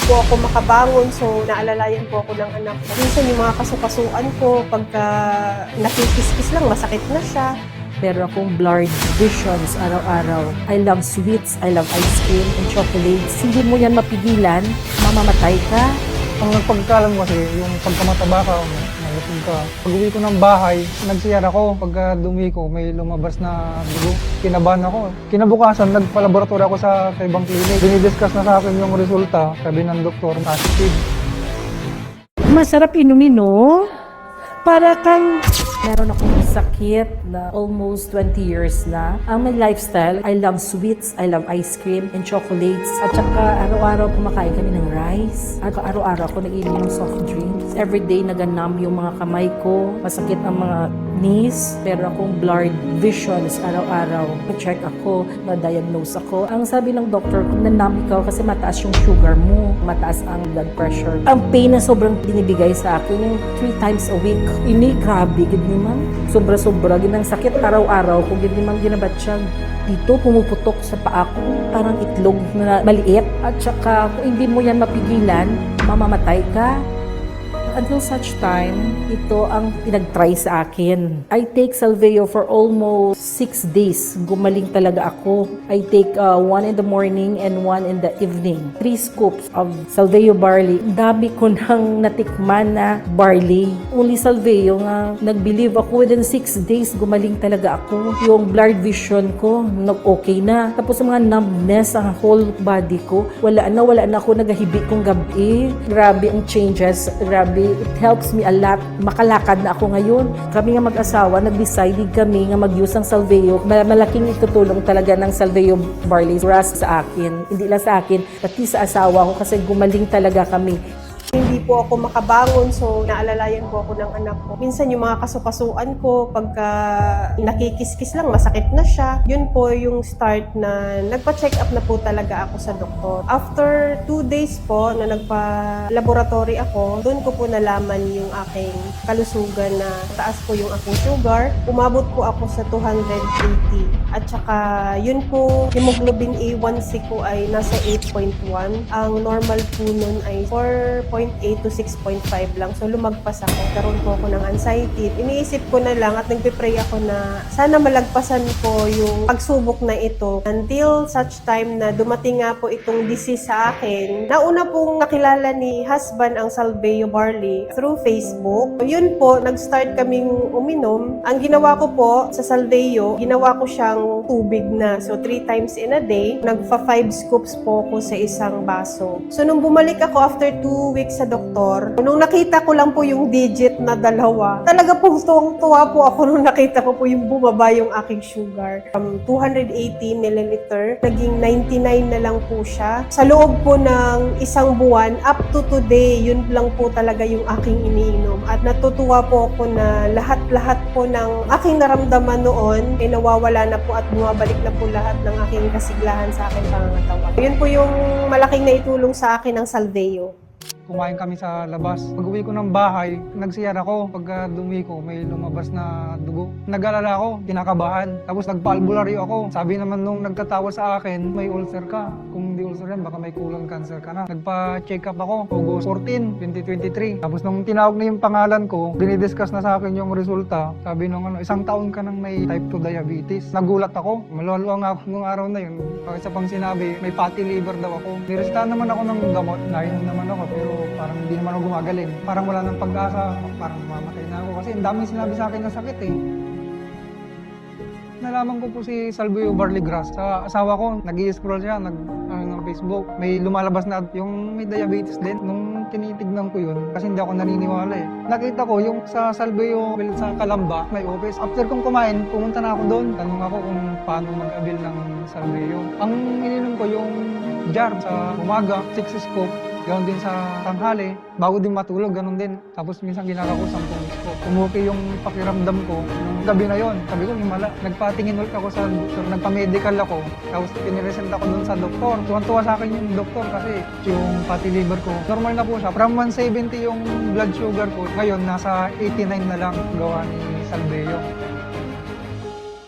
po ako makabangon, so naalalayan po ako ng anak ko. Minsan yung mga kasukasuan ko, pagka nakikiskis lang, masakit na siya. Meron akong blurred visions araw-araw. I love sweets, I love ice cream and chocolates. Hindi mo yan mapigilan, mamamatay ka. Ang nagpagkalam kasi, yung pagkamataba ka, nalipin ka. Pag-uwi ko ng bahay, nagsiyar ako. Pagka dumi ko, may lumabas na dugo. Kinabahan ako. Kinabukasan, nagpa-laboratory ako sa ibang clinic. Dinidiscuss na sa akin yung resulta. Sabi ng doktor, positive. Masarap inumin, no? Para kang meron akong sakit na almost 20 years na. Ang my lifestyle, I love sweets, I love ice cream and chocolates. At saka araw-araw kumakain kami ng rice. At araw-araw ako nag-inom ng soft drinks. Everyday naganam yung mga kamay ko. Masakit ang mga knees. Pero akong blurred visions araw-araw. Pa-check ako, na-diagnose ako. Ang sabi ng doctor, kung nanam ikaw kasi mataas yung sugar mo, mataas ang blood pressure. Ang pain na sobrang binibigay sa akin, yung 3 times a week. Ini, grabe, gini man. Sobra-sobra, ginang sakit araw-araw. Kung gini man ginabat siya, dito pumuputok sa paa ko. Parang itlog na maliit. At saka, kung hindi mo yan mapigilan, mamamatay ka. Until such time, ito ang pinag-try sa akin. I take Salveo for almost 6 days. Gumaling talaga ako. I take 1 in the morning and 1 in the evening. 3 scoops of Salveo barley. Dami ko nang natikman na barley. Only Salveo nga, nag-believe ako within 6 days, gumaling talaga ako. Yung blurred vision ko, nag-okay na. Tapos ang mga numbness, ang whole body ko, wala na ako nagahibi kong gabi. Grabe ang changes, grabe. It helps me a lot. Makalakad na ako ngayon. Kami nga mag-asawa, nag-decide kami nga mag-use ng Salveo. Malaking itutulong talaga ng Salveo barley ras sa akin. Hindi lang sa akin, pati sa asawa ko kasi gumaling talaga kami. Hindi po ako makabangon, so naalalayan po ako ng anak ko. Minsan yung mga kasukasuan ko, pagka nakikiskis lang, masakit na siya. Yun po yung start na nagpa-check up na po talaga ako sa doktor. After 2 days po na nagpa-laboratory ako, doon ko po nalaman yung aking kalusugan na taas po yung aking sugar. Umabot po ako sa 280. At saka yun po, hemoglobin A1C ko ay nasa 8.1. Ang normal po nun ay 4.8 to 6.5 lang. So lumagpas ako. Karoon po ako ng anxiety. Iniisip ko na lang at nagpe-pray ako na sana malagpasan ko yung pagsubok na ito. Until such time na dumating nga po itong disease sa akin. Nauna pong nakilala ni husband ang Salveo barley through Facebook. Yun po, nag-start kaming uminom. Ang ginawa ko po sa Salveo, ginawa ko siyang tubig na. So 3 times in a day. Nagfa 5 scoops po ako sa isang baso. So nung bumalik ako after 2 weeks sa doktor, nung nakita ko lang po yung digit na 2, talaga pong tuwang-tuwa po ako nung nakita ko po yung bumaba yung aking sugar. From 280 ml, naging 99 na lang po siya. Sa loob po ng isang buwan, up to today, yun lang po talaga yung aking iniinom. At natutuwa po ako na lahat-lahat po ng aking naramdaman noon ay nawawala na po at bumabalik na po lahat ng aking kasiglahan sa aking pangangatawan. Yun po yung malaking naitulong sa akin ng Salveo. Kumain kami sa labas. Pag-uwi ko ng bahay, nagsiyar ako. Pagka dumi ko, may lumabas na dugo. Nag-alala ako, kinakabahan. Tapos nagpa-albularyo ako. Sabi naman nung nagtatawa sa akin, may ulcer ka. Kung hindi ulcer yan, baka may kulang cancer ka na. Nagpa-check up ako, August 14, 2023. Tapos nung tinawag na yung pangalan ko, dinidiscuss na sa akin yung resulta. Sabi nung 1 taon ka nang may type 2 diabetes. Nagulat ako. Maluwa nga ako nung araw na yun. Isa pang sinabi, may fatty liver daw ako. Nirestahan naman ako ng gamot. Nainom naman ako, pero parang hindi naman ako gumagaling. Parang wala nang pag-asa, parang mamamatay na ako kasi ang daming sinabi sa akin na sakit eh. Nalaman ko po si Salveo barley grass. Sa asawa ko, nag-i-scroll siya, ng Facebook. May lumalabas na yung may diabetes din. Nung tinitignan ko yun, kasi hindi ako naniniwala eh. Nakita ko yung sa Salveo sa Calamba, may office. After kong kumain, pumunta na ako doon. Tanong ako kung paano mag-avail ng Salveo. Ang ininom ko yung jar sa umaga, 6 scoop. Ganoon din sa tanghali, bago din matulog, ganoon din. Tapos minsan ginagawa ko 10 scoop. Umuwi yung pakiramdam ko nung gabi na yon. Sabi ko, himala. Nagpatingin ulit ako sa doktor, nagpa-medical ako. Tapos piniresent ako dun sa doktor. Tuwan-tuwa sa akin yung doktor kasi yung fatty liver ko, normal na po siya. From 170 yung blood sugar ko. Ngayon, nasa 89 na lang gawa ni Salveo.